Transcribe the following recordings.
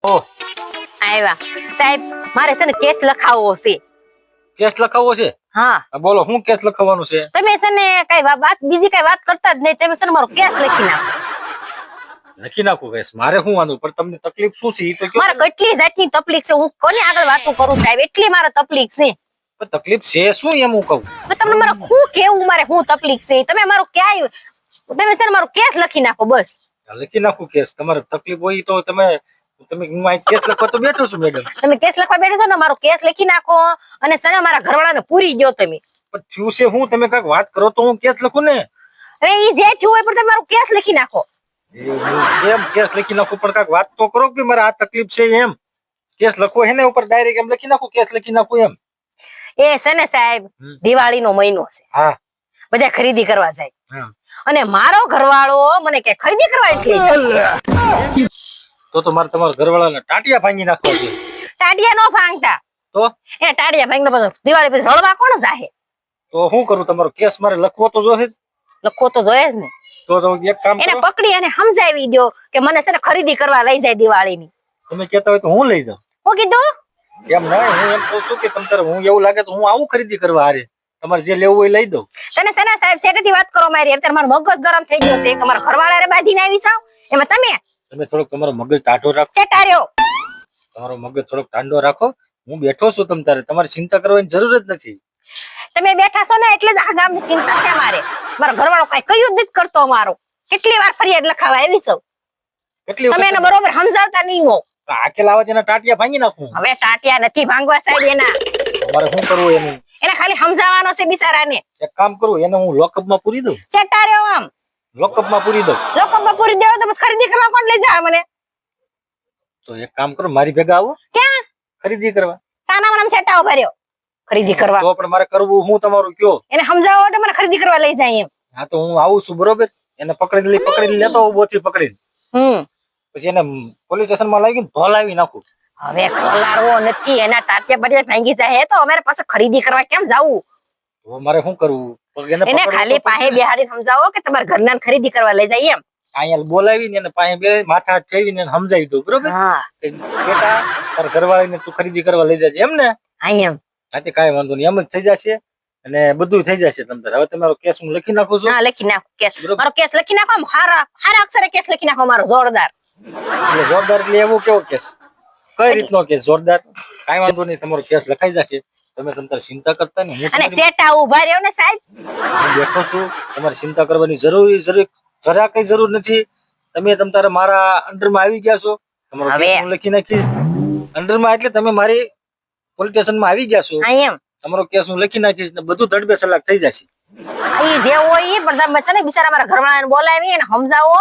ઓ આવ્યા સાહેબ, મારે છે ને કેસ લખાવવો છે. કેસ લખાવવો છે? હા, બોલો, શું કેસ લખાવવાનું છે? તમે છે ને કઈ વાત બીજી કઈ વાત કરતા જ નહીં. તમે છે ને મારો કેસ લખી નાખો. લખી નાખું કેસ? મારે શું વાંધો, પણ તમને તકલીફ શું છે એ તો કહો. મારે કેટલી જાતની તકલીફ છે, હું કોની આગળ વાતો કરું સાહેબ, એટલી મારે તકલીફ છે. પણ તકલીફ છે શું એમ હું કહું? તમને મારે શું કેવું, મારે શું તકલીફ છે, તમે મારો ક્યાંય તમે છે ને મારો કેસ લખી નાખો બસ. લખી નાખું કેસ? તમારે તકલીફ હોય તો તમે હું આ કેસ લખવા તો બેઠો છું મેડમ. તમે કેસ લખવા બેઠા છો ને, મારો કેસ લખી નાખો. અને છે ને મારા ઘરવાળાને પૂરી ગયો તમે. પણ થયું છે હું? તમે કાંઈક વાત કરો તો હું કેસ લખું ને. હવે ઈ જે થયું હોય પણ તમે મારો કેસ લખી નાખો. એમ કેસ લખી નાખું, પણ કાંઈક વાત તો કરો કે મારે આ તકલીફ છે એમ. કેસ લખો હે ને ઉપર ડાયરેક્ટ એમ લખી નાખું, કેસ લખી નાખું એમ. એ છે ને સાહેબ, દિવાળીનો મહિનો છે. હા, બધા ખરીદી કરવા જાય. હા. અને મારો ઘરવાળો મને કે ખરીદી કરવા એટલે તો મારે તમારા ઘરવાળાને ટાટિયા ભાંગી નાખવા છે. ટાટિયા નો ભાંગતા તો એ ટાટિયા ભાંગતા બધું દિવાળી પછી રળવા કોણ જાહે? તો શું કરું? તમારો કેસ મારે લખવો તો જોહે જ. લખો તો જોઈએ જ ને. તો એક કામ એને કરો, પકડી અને સમજાવી દો કે મને છે ને ખરીદી કરવા લઈ જાય દિવાળીની. તમે કહેતા હોય તો હું લઈ જાઉં. હું કીધું એમ નહીં, હું એમ કહું છું કે તમ હું એવું લાગે તો હું આવું ખરીદી કરવા હારે. તમારે જે લેવું હોય લઈ દઉં. તને છે ને સાહેબ છેટેથી વાત કરો મારી. અત્યારે મારો મગજ ગરમ થઈ ગયો છે. તમારા ઘરવાળાને બાંધીને આવી જાવ એમાં તમે થોડોક તમારો મગજ ટાઢો રાખો. ચેટાર્યો. તમારો મગજ થોડોક ઠંડો રાખો. હું બેઠો છું, તમારે ચિંતા કરવાની જરૂર જ નથી. તમે બેઠા છો ને એટલે જ આ ગામની ચિંતા છે મારે. મારો ઘરવાળો કઈ કયું જ નથી કરતો. મારો કેટલી વાર ફરિયાદ લખાવા આવી છું. કેટલી તમે એને બરોબર સમજાવતા નહીં હો. આકેલ આવે છે એના ટાટિયા ભાંગી નાખું. હવે ટાટિયા નથી ભાંગવા સાહેબ. તમારે શું કરવું એનું? એને ખાલી સમજાવવાનો છે બિચારાને. એક કામ કરું, એને હું લોકઅપમાં પૂરી દઉં. ચેટાર્યો આમ લોકઅપમાં પૂરી દઉં. લોકઅપમાં પૂરી દેવો તો બસ ખરીદી કરવા કોણ લઈ જાય મને? તો એક કામ કરો, મારી ભેગા આવો. ક્યાં ખરીદી કરવા? સાના મને ચેટા ઉભા રહ્યો ખરીદી કરવા. તો પણ મારે કરવું હું તમારું કયો. એને સમજાવો એટલે મને ખરીદી કરવા લઈ જાય એમ. હા તો હું આવું છું બરોબર. એને પકડી લેતો બોથી પકડીને પછી એને પોલીસ સ્ટેશન માં લાવી ધોલાવી નાખું. હવે ખોલારવો નથી. એના ટાટિયા બટિયા ભાંગી જાય તો અમારે પાસે ખરીદી કરવા કેમ જાવું? તો મારે શું કરવું? એને ખાલી પાસે બેહાડીને સમજાવો કે તમારા ઘરના ખરીદી કરવા લઈ જાય એમ. અહીંયા બોલાવીને એને પાસે બે માથા હાથ ફેરવીને સમજાવી દઉં બરોબર. બેટા તારા ઘરવાળીને તું ખરીદી કરવા લઈ જાય એમ ને? એમ. હા કાંઈ વાંધો નહીં, એમ જ થઈ જશે અને બધું થઈ જશે. તમને હવે તમારો કેસ હું લખી નાખું છું. હા લખી નાખો કેસ. મારો કેસ લખી નાખો. હારા અક્ષરે કેસ લખી નાખો મારો જોરદાર. એટલે જોરદાર એટલે એવું કેવો કેસ? કઈ રીતનો કેસ જોરદાર? કાંઈ વાંધો નહીં, તમારો કેસ લખાઈ જશે. તમે તમારે ચિંતા કરતા ને. અને સેટા ઉભા રહ્યો ને સાહેબ. હું બેઠો છું, તમારે ચિંતા કરવાની જરા કઈ જરૂર નથી. તમે તમારે મારા અંડરમાં આવી ગયા છો. તમારો કેસ હું લખી નાખીશ અંડરમાં. એટલે તમે મારી પોલીસ સ્ટેશન માં આવી ગયા છો. એમ. તમારો કેસ હું લખી નાખીશ ને બધું ધડબે સલાક થઈ જશે. ઈ જે હોય પણ તમે છે ને બિચારા મારા ઘરવાળાને બોલાવી અને સમજાવો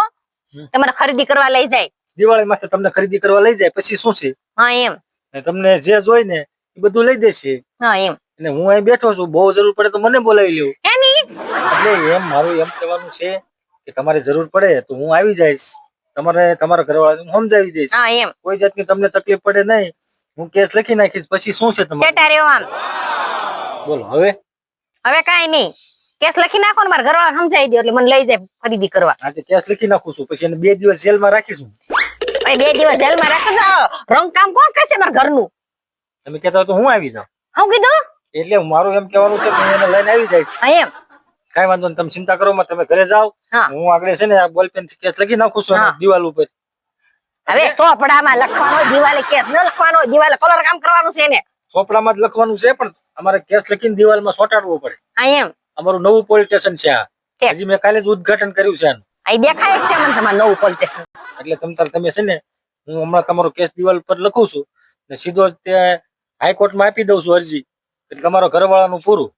તમારે ખરીદી કરવા લઈ જાય. દિવાળી માટે તમને ખરીદી કરવા લઈ જાય પછી શું છે? હા એમ. તમને જે જોઈ ને એ બધું લઈ દેશે. હા એમ. અને હું અહીં બેઠો છું, બહુ જરૂર પડે તો મને બોલાવી લેવું. એટલે એમ મારું એમ કહેવાનું છે કે તમારે જરૂર પડે તો હું આવી જઈશ. તમારે તમારા ઘરવાળાને સમજાવી દઈશ. હા એમ. કોઈ જાતની તમને તકલીફ પડે નહીં. હું કેસ લખી નાખીશ. પછી શું છે તમારે? બોલો હવે કાઈ નહીં. કેસ લખી નાખો ને મારા ઘરવાળા સમજાવી દો એટલે મને લઈ જાય ખરીદી કરવા. હા કેસ લખી નાખું છું. પછી એને 2 દિવસ જેલમાં રાખીશું. 2 દિવસ જેલમાં રાખી દો. રંગ કામ કોણ કરશે મારા ઘરનું? તમે કહેતા હોય તો હું આવી જાઉં. હું કીધું? એટલે મારું એમ કહેવાનું છે કે હું એને લઈને આવી જઈશ. એમ. કાંઈ વાંધો નહીં, તમે ચિંતા કરો માં. તમે ઘરે જાઓ. હું આગળ છે ને આ બોલપેન થી કેસ લખી નાખું છું દિવાલ ઉપર. હવે ચોપડામાં લખવાનો, દિવાલે કેસ ન લખવાનો. દિવાલે કલર કામ કરવાનું છે ને. ચોપડામાં જ લખવાનું છે પણ અમારે કેસ લખીને દિવાલમાં ચોંટાડવો પડે. એમ. અમારું નવું પોલીસ સ્ટેશન છે આ. હજી મેં કાલે જ ઉદ્ઘાટન કર્યું છે આનું. અહીં દેખાય છે મને તમારું નવું પોલીસ સ્ટેશન. એટલે તમે છે ને હું હમણાં તમારો કેસ દિવાલ પર લખું છું ને સીધો તે હાઈકોર્ટમાં આપી દઉં છું અરજી. એટલે તમારો ઘરવાળાનું પૂરું.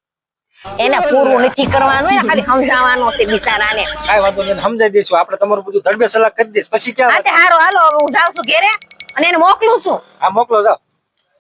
એને પૂરું નથી કરવાનું, એને ખાલી સમજાવવાનું છે બિચારાને. કાંઈ વાંધો નહીં, સમજાવી દઈશું આપણે. તમારું બધું ધડબે સલાહ કરી દઈશ પછી ક્યાં. હારો હાલો હું જાઉં છું ઘેરે અને એને મોકલું છું. હા મોકલો, જાઓ.